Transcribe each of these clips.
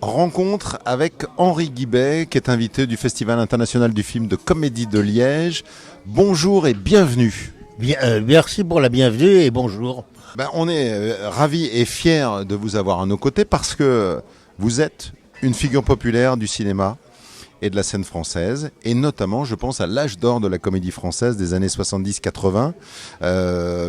Rencontre avec Henri Guibet, qui est invité du Festival international du film de comédie de Liège. Bonjour et bienvenue. Merci pour la bienvenue et bonjour. On est ravis et fiers de vous avoir à nos côtés parce que vous êtes une figure populaire du cinéma et de la scène française, et notamment, je pense, à l'âge d'or de la comédie française des années 70-80.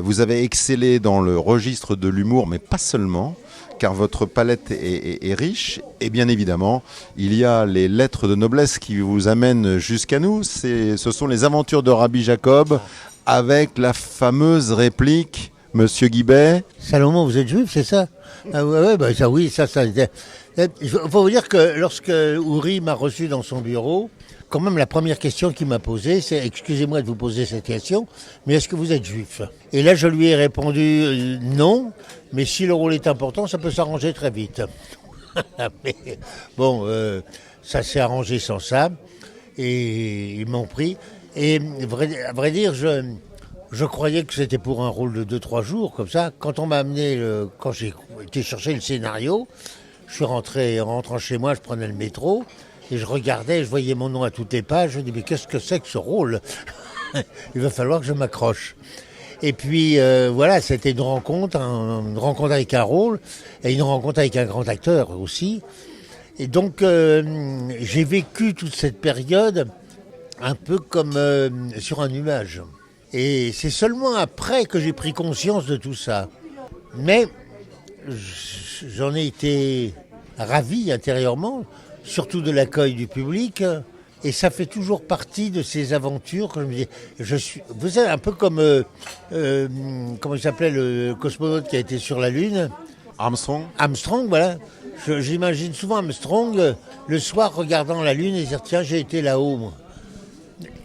Vous avez excellé dans le registre de l'humour, mais pas seulement, car votre palette est riche. Et bien évidemment, il y a les lettres de noblesse qui vous amènent jusqu'à nous. Ce sont les aventures de Rabbi Jacob, avec la fameuse réplique « Monsieur Guibet ». Salomon, vous êtes juif, c'est ça? Ah ouais, bah ça oui, ça. Il faut vous dire que lorsque Ouri m'a reçu dans son bureau, quand même la première question qu'il m'a posée, c'est « Excusez-moi de vous poser cette question, mais est-ce que vous êtes juif ?» Et là, je lui ai répondu « Non, mais si le rôle est important, ça peut s'arranger très vite. » Mais bon, ça s'est arrangé sans ça, et ils m'ont pris. Et à vrai dire, je croyais que c'était pour un rôle de 2-3 jours, comme ça. Quand on m'a amené, quand j'ai été chercher le scénario, je suis rentré, en rentrant chez moi, je prenais le métro, et je regardais, je voyais mon nom à toutes les pages, je me dis, mais qu'est-ce que c'est que ce rôle? Il va falloir que je m'accroche. Et puis, voilà, c'était une rencontre avec un rôle, et une rencontre avec un grand acteur aussi. Et donc, j'ai vécu toute cette période un peu comme sur un nuage. Et c'est seulement après que j'ai pris conscience de tout ça. Mais j'en ai été ravi intérieurement, surtout de l'accueil du public. Et ça fait toujours partie de ces aventures que je me dis. Vous savez, un peu comme comment il s'appelait le cosmonaute qui a été sur la Lune. Armstrong, voilà. J'imagine souvent Armstrong le soir regardant la Lune et dire tiens, j'ai été là-haut, moi.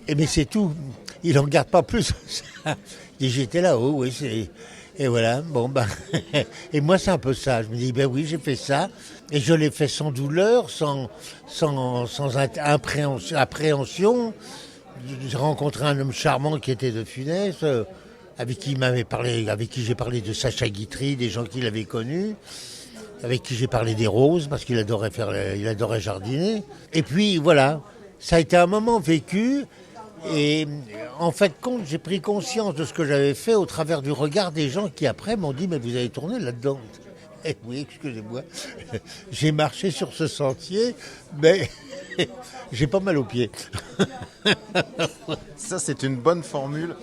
Et mais c'est tout. Il n'en garde pas plus. Il dit j'étais là-haut, oui. Et voilà, bon bah. Et moi c'est un peu ça. Je me dis ben oui, j'ai fait ça. Et je l'ai fait sans douleur, sans appréhension. J'ai rencontré un homme charmant qui était de Funès, avec qui j'ai parlé de Sacha Guitry, des gens qu'il avait connus, avec qui j'ai parlé des roses, parce qu'il il adorait jardiner. Et puis voilà, ça a été un moment vécu. Et en fait, j'ai pris conscience de ce que j'avais fait au travers du regard des gens qui après m'ont dit « Mais vous avez tourné là-dedans ?» Eh oui, excusez-moi, j'ai marché sur ce sentier, mais j'ai pas mal aux pieds. Ça, c'est une bonne formule,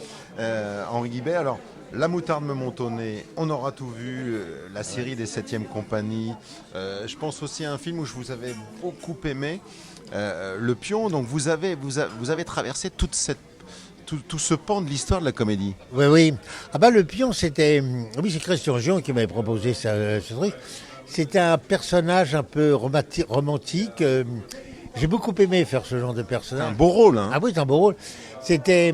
Henri Guibet. Alors, La moutarde me monte au nez, on aura tout vu, la série des 7e compagnie. Je pense aussi à un film où je vous avais beaucoup aimé, Le Pion. Donc vous avez traversé tout ce pan de l'histoire de la comédie. Oui. Ah bah Le Pion, c'était... Oui, c'est Christian Gion qui m'avait proposé ce truc. C'était un personnage un peu romantique. J'ai beaucoup aimé faire ce genre de personnage. C'est un beau rôle, hein. Ah oui, c'est un beau rôle. C'était...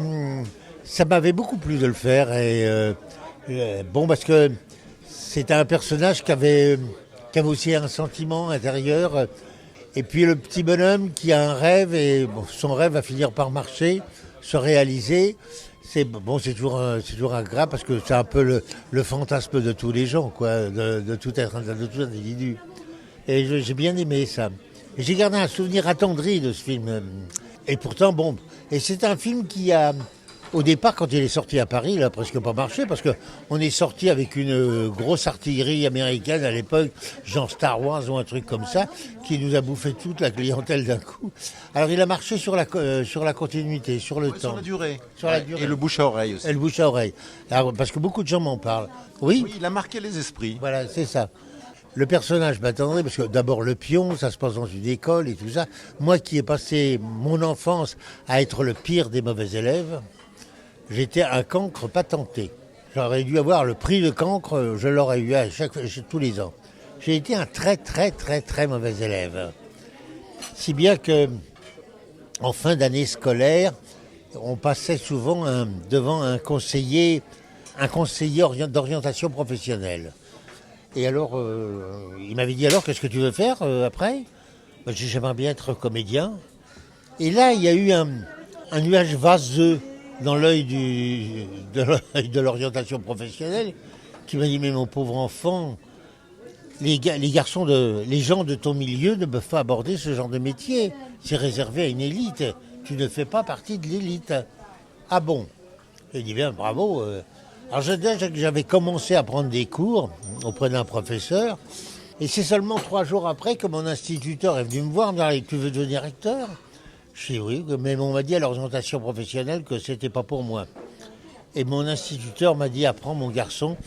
Ça m'avait beaucoup plu de le faire. Et bon, parce que c'était un personnage qui avait aussi un sentiment intérieur. Et puis le petit bonhomme qui a un rêve, et bon, son rêve va finir par marcher, se réaliser. C'est toujours agréable parce que c'est un peu le fantasme de tous les gens, quoi, de tout individu. Et j'ai bien aimé ça. Et j'ai gardé un souvenir attendri de ce film. Et pourtant, bon, et c'est un film qui a, au départ, quand il est sorti à Paris, il a presque pas marché parce que on est sorti avec une grosse artillerie américaine à l'époque, genre Star Wars ou un truc comme ça, qui nous a bouffé toute la clientèle d'un coup. Alors il a marché sur la continuité, sur le temps. Sur la durée. Et le bouche à oreille aussi. Et le bouche à oreille. Alors, parce que beaucoup de gens m'en parlent. Oui, il a marqué les esprits. Voilà, c'est ça. Le personnage m'attendrait, parce que d'abord le pion, ça se passe dans une école et tout ça. Moi qui ai passé mon enfance à être le pire des mauvais élèves, j'étais un cancre patenté. J'aurais dû avoir le prix de cancre, je l'aurais eu tous les ans. J'ai été un très très très très mauvais élève. Si bien que, en fin d'année scolaire, on passait souvent devant un conseiller d'orientation professionnelle. Et alors, il m'avait dit, alors, qu'est-ce que tu veux faire après ? Ben, j'ai dit, j'aimerais bien être comédien. Et là, il y a eu un nuage vaseux dans l'œil de l'orientation professionnelle qui m'a dit, mais mon pauvre enfant, les gens de ton milieu ne peuvent pas aborder ce genre de métier. C'est réservé à une élite. Tu ne fais pas partie de l'élite. Ah bon? J'ai dit bien, bravo. Alors j'avais commencé à prendre des cours auprès d'un professeur. Et c'est seulement 3 jours après que mon instituteur est venu me voir, me dire, tu veux devenir acteur? Je dis oui, mais on m'a dit à l'orientation professionnelle que c'était pas pour moi. Et mon instituteur m'a dit, apprends mon garçon,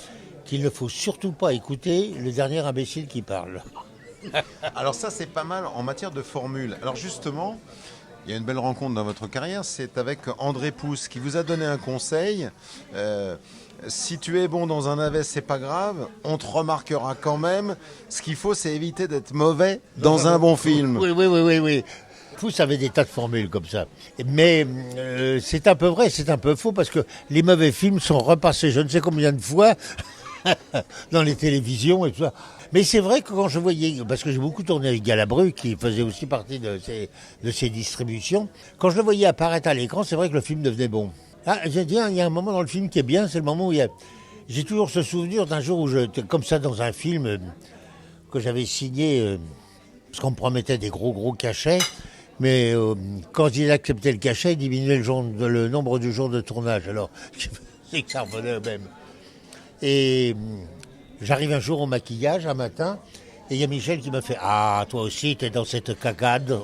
qu'il ne faut surtout pas écouter le dernier imbécile qui parle. Alors ça, c'est pas mal en matière de formule. Alors justement, il y a une belle rencontre dans votre carrière, c'est avec André Pousse qui vous a donné un conseil. Si tu es bon dans un navet, c'est pas grave, on te remarquera quand même. Ce qu'il faut, c'est éviter d'être mauvais dans un bon film. Oui. Pousse avait des tas de formules comme ça. Mais c'est un peu vrai, c'est un peu faux, parce que les mauvais films sont repassés je ne sais combien de fois dans les télévisions et tout ça. Mais c'est vrai que quand je voyais, parce que j'ai beaucoup tourné avec Galabru, qui faisait aussi partie de ces distributions, quand je le voyais apparaître à l'écran, c'est vrai que le film devenait bon. Ah, j'ai dit, il y a un moment dans le film qui est bien, c'est le moment où j'ai toujours ce souvenir d'un jour où j'étais comme ça dans un film que j'avais signé, parce qu'on me promettait des gros cachets, mais quand il acceptait le cachet, il diminuait le nombre de jours de tournage. Alors, c'est que ça revenait au même. Et j'arrive un jour au maquillage, un matin, et il y a Michel qui m'a fait « Ah, toi aussi, t'es dans cette cagade ?»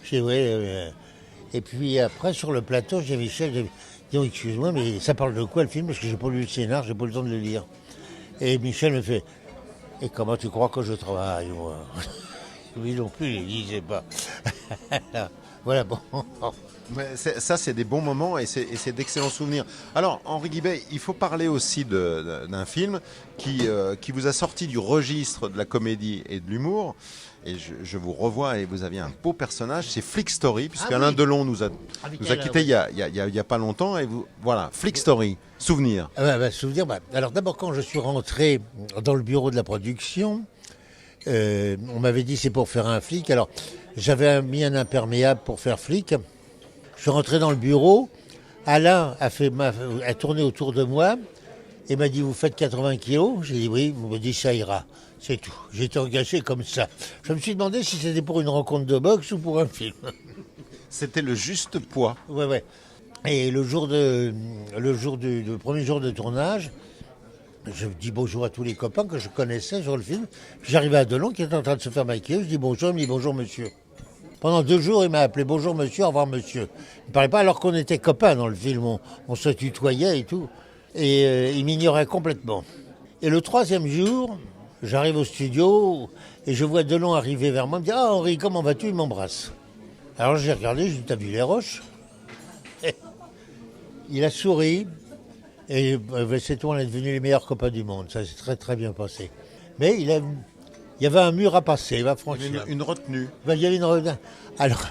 J'ai dit « Oui. » Et puis après, sur le plateau, j'ai Michel, j'ai dit oh, « Excuse-moi, mais ça parle de quoi le film ?» Parce que j'ai pas lu le scénar, j'ai pas eu le temps de le lire. Et Michel me fait « Et comment tu crois que je travaille, moi ?» Lui non plus, il disait pas. Voilà, bon. Mais ça, c'est des bons moments et c'est d'excellents souvenirs. Alors, Henri Guibet, il faut parler aussi d'un film qui vous a sorti du registre de la comédie et de l'humour. Et je vous revois et vous aviez un beau personnage, c'est Flick Story, puisqu'Alain Delon nous a quittés il y a pas longtemps. Et vous, voilà, Flick Story, souvenir. Souvenir. Alors d'abord, quand je suis rentré dans le bureau de la production, on m'avait dit c'est pour faire un flic. Alors j'avais mis un imperméable pour faire flic. Je suis rentré dans le bureau. Alain a tourné autour de moi et m'a dit vous faites 80 kilos. J'ai dit oui. Il m'a dit ça ira. C'est tout. J'ai été engagé comme ça. Je me suis demandé si c'était pour une rencontre de boxe ou pour un film. C'était le juste poids. Ouais. Et le premier jour de tournage, je dis bonjour à tous les copains que je connaissais sur le film. J'arrivais à Delon qui était en train de se faire maquiller. Je dis bonjour, il me dit bonjour monsieur. Pendant 2 jours, il m'a appelé bonjour monsieur, au revoir monsieur. Il ne parlait pas alors qu'on était copains dans le film. On se tutoyait et tout. Et il m'ignorait complètement. Et le 3e jour, j'arrive au studio et je vois Delon arriver vers moi. Il me dit ah Henri, comment vas-tu? Il m'embrasse. Alors j'ai regardé, je lui ai dit t'as vu les roches? Il a souri. Et c'est tout, on est devenus les meilleurs copains du monde. Ça s'est très très bien passé. Mais il y avait un mur à passer, il va franchir. Une retenue. Il y avait une retenue. Alors,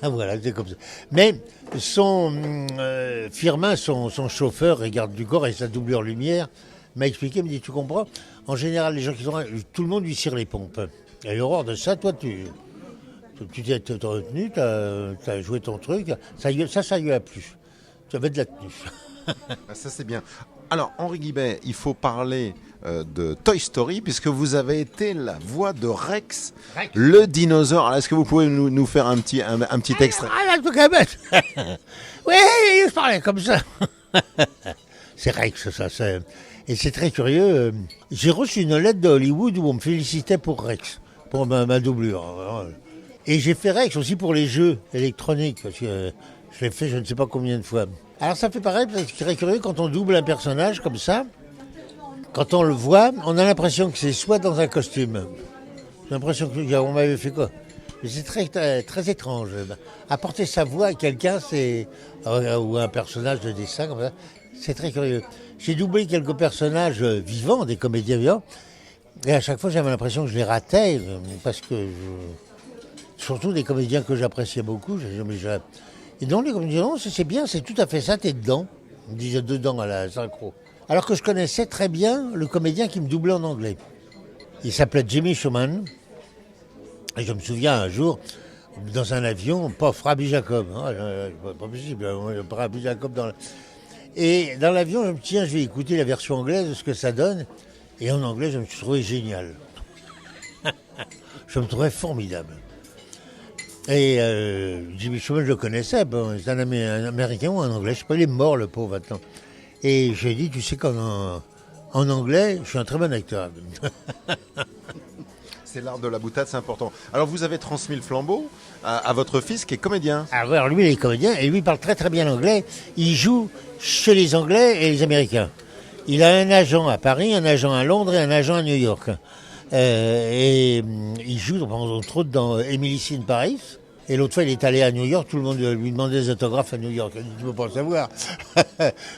voilà, c'est comme ça. Mais Firmin, son chauffeur et garde du corps et sa doublure lumière, m'a expliqué, me dit, tu comprends? En général, les gens qui sont là, tout le monde lui cire les pompes. Et l'horreur de ça, toi, tu t'es retenu, t'as joué ton truc, ça lui a plu. Tu avais de la tenue. Ça c'est bien. Alors Henri Guibet, il faut parler de Toy Story puisque vous avez été la voix de Rex. Le dinosaure. Alors, est-ce que vous pouvez nous faire un petit extrait? Oui, je parlais comme ça. C'est Rex, ça. Et c'est très curieux. J'ai reçu une lettre de Hollywood où on me félicitait pour Rex, pour ma doublure. Et j'ai fait Rex aussi pour les jeux électroniques parce que je l'ai fait je ne sais pas combien de fois. Alors ça fait pareil, parce que c'est très curieux, quand on double un personnage comme ça, quand on le voit, on a l'impression que c'est soit dans un costume. J'ai l'impression qu'on m'avait fait quoi? Mais c'est très, très étrange. Apporter sa voix à quelqu'un, ou un personnage de dessin, comme ça, c'est très curieux. J'ai doublé quelques personnages vivants, des comédiens vivants, et à chaque fois j'avais l'impression que je les ratais, parce que surtout des comédiens que j'appréciais beaucoup. Et donc les comédiens, non, c'est bien, c'est tout à fait ça, t'es dedans. On me disait dedans à la synchro. Alors que je connaissais très bien le comédien qui me doublait en anglais. Il s'appelait Jimmy Schumann. Et je me souviens un jour, dans un avion, paf, Rabbi Jacob. Pas possible, Rabbi Jacob dans Et dans l'avion, je me dis, tiens, je vais écouter la version anglaise de ce que ça donne. Et en anglais, je me suis trouvé génial. je me trouvais formidable. Et Jimmy Kimmel, je le connaissais, bon, c'est un Américain ou un Anglais, je sais pas, il est mort le pauvre maintenant. Et j'ai dit, tu sais qu'en anglais, je suis un très bon acteur. C'est l'art de la boutade, c'est important. Alors vous avez transmis le flambeau à votre fils qui est comédien. Alors lui, il est comédien et lui, il parle très très bien l'anglais. Il joue chez les Anglais et les Américains. Il a un agent à Paris, un agent à Londres et un agent à New York. Il joue, entre autres, dans Emily in Paris. Et l'autre fois, il est allé à New York, tout le monde lui demandait des autographes à New York. Il dit, tu ne peux pas le savoir.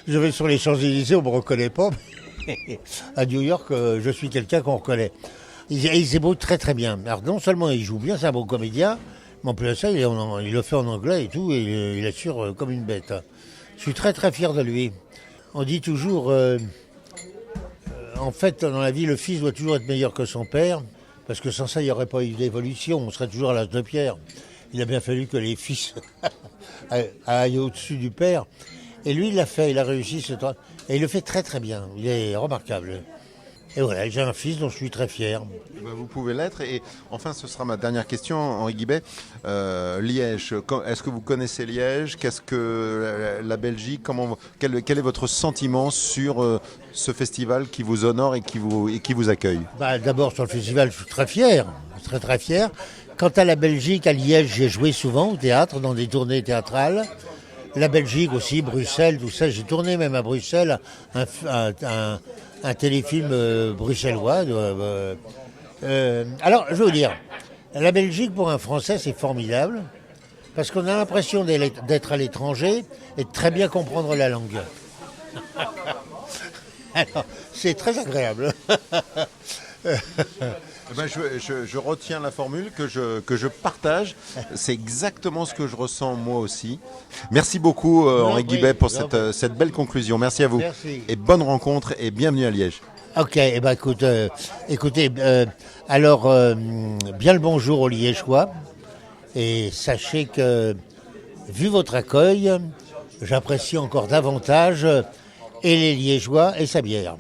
Je vais sur les Champs-Élysées, on ne me reconnaît pas. À New York, je suis quelqu'un qu'on reconnaît. Il se débrouille très très bien. Alors non seulement il joue bien, c'est un bon comédien, mais en plus de ça, il le fait en anglais et tout, et il assure comme une bête. Je suis très très fier de lui. On dit toujours, en fait, dans la vie, le fils doit toujours être meilleur que son père, parce que sans ça, il n'y aurait pas eu d'évolution, on serait toujours à l'âge de pierre. Il a bien fallu que les fils aillent au-dessus du père. Et lui, il l'a fait, il a réussi ce temps. Et il le fait très très bien, il est remarquable. Et voilà, j'ai un fils dont je suis très fier. Vous pouvez l'être. Et enfin, ce sera ma dernière question, Henri Guibet. Liège, est-ce que vous connaissez Liège? Qu'est-ce que la Belgique? Quel est votre sentiment sur ce festival qui vous honore et qui vous accueille? D'abord, sur le festival, je suis très fier. Très très fier. Quant à la Belgique, à Liège, j'ai joué souvent au théâtre, dans des tournées théâtrales. La Belgique aussi, Bruxelles, tout ça. J'ai tourné même à Bruxelles un téléfilm bruxellois. Alors, je veux dire, la Belgique, pour un Français, c'est formidable, parce qu'on a l'impression d'être à l'étranger et de très bien comprendre la langue. Alors, c'est très agréable. Je retiens la formule que je partage. C'est exactement ce que je ressens moi aussi. Merci beaucoup Henri Guibet pour cette belle conclusion. Merci à vous. Merci. Et bonne rencontre et bienvenue à Liège. Ok, écoutez, alors bien le bonjour aux Liégeois. Et sachez que, vu votre accueil, j'apprécie encore davantage et les Liégeois et sa bière.